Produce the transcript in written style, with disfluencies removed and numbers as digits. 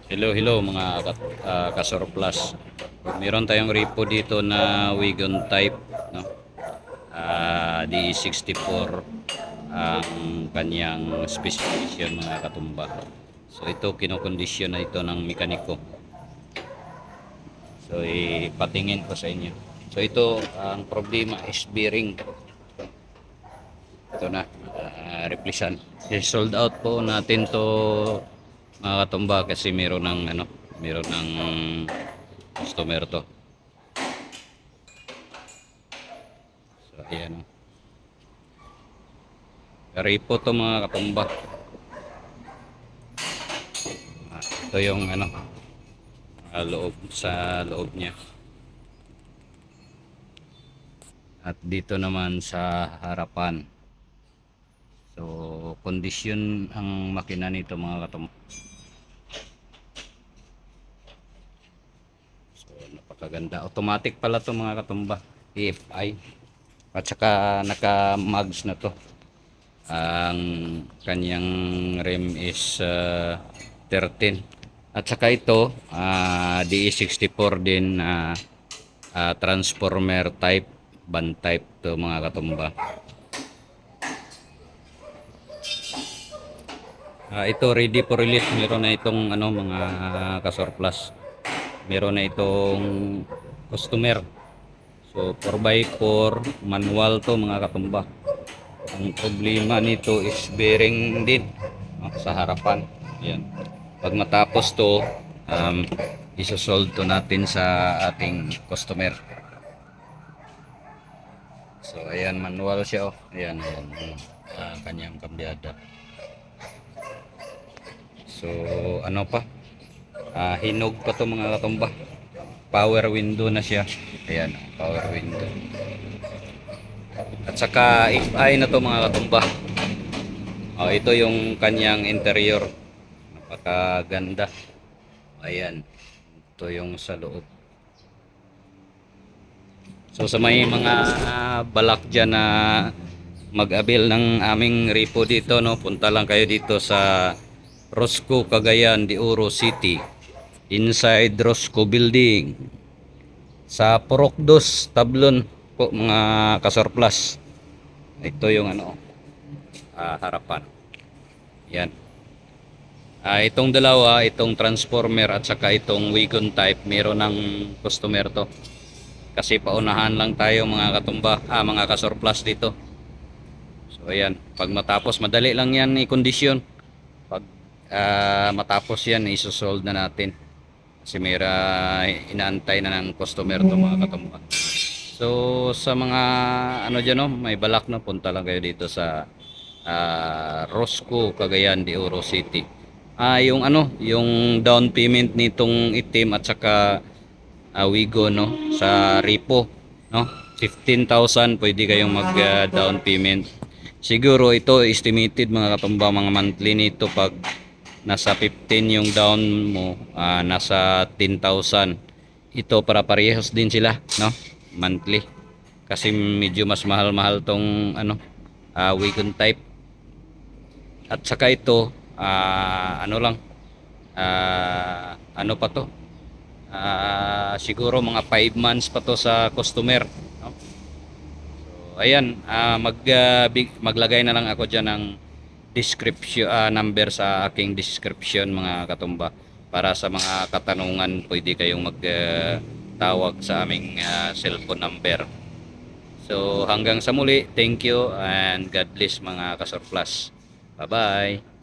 Hello mga kasurplus. Meron tayong repo dito na wagon type, no? DE64 ang kanyang specification mga katumba. So ito kinokondisyon na ito ng mekaniko. So ipatingin ko sa inyo. So ito ang problema is bearing. Ito na, replisan. Sold out po natin to mga katumba kasi meron ng customer to. So ayan. Repo to mga katumba. Ito yung loob sa loob niya. At dito naman sa harapan. So kondisyon ang makina nito mga katumba. Napakaganda. Automatic pala to mga katumba. EFI. At saka naka-mugs na to. Ang kanyang rim is 13. At saka ito DE64 din transformer type, band type to mga katumba. Ito ready for release. Meron na itong mga kasurplus. Meron na itong customer. So 4x4 manual to mga katumba. Ang problema nito is bearing din sa harapan. Ayan. Pag matapos to, isosolve to natin sa ating customer. So ayan, manual siya. Ayan. Kanyang kambyada. So ano pa? Hinog pa to mga katumba. Power window na siya. Ayan, power window. At saka FI na to mga katumba. Ito yung kanyang interior. Napakaganda. Ayan. Ito yung sa loob. So sa may mga balak dyan na mag-avail ng aming repo dito, no, punta lang kayo dito sa Rosco, Cagayan de Oro City. Inside Rosco Building. Sa Purok 2, Tablon po mga kasurplus. Ito yung harapan. Yan. Itong dalawa, itong transformer at saka itong wagon type, meron ng customer to. Kasi paunahan lang tayo mga katumba, mga kasurplus dito. So ayan, pag matapos, madali lang yan i-kondisyon. Pag matapos yan, isosolve na natin. Kasi inaantay na ng customer to mga katumba. So sa mga dyan, no, may balak, no, punta lang kayo dito sa Rosco, Cagayan de Oro City. Yung down payment nitong itim at saka Wigo, no, sa repo, no, 15,000 pwede kayong mag down payment. Siguro ito estimated mga katumba, mga monthly nito pag nasa 15 yung down mo, nasa 10,000. Ito para parehas din sila, no, monthly. Kasi medyo mas mahal-mahal tong wagon type. At saka ito pa to, siguro mga 5 months pa to sa customer, no? So ayan, maglagay na lang ako dyan ng description number sa aking description mga katumba, para sa mga katanungan pwede kayong tawag sa aming cellphone number. So hanggang sa muli, thank you and God bless mga kasurplus. Bye bye.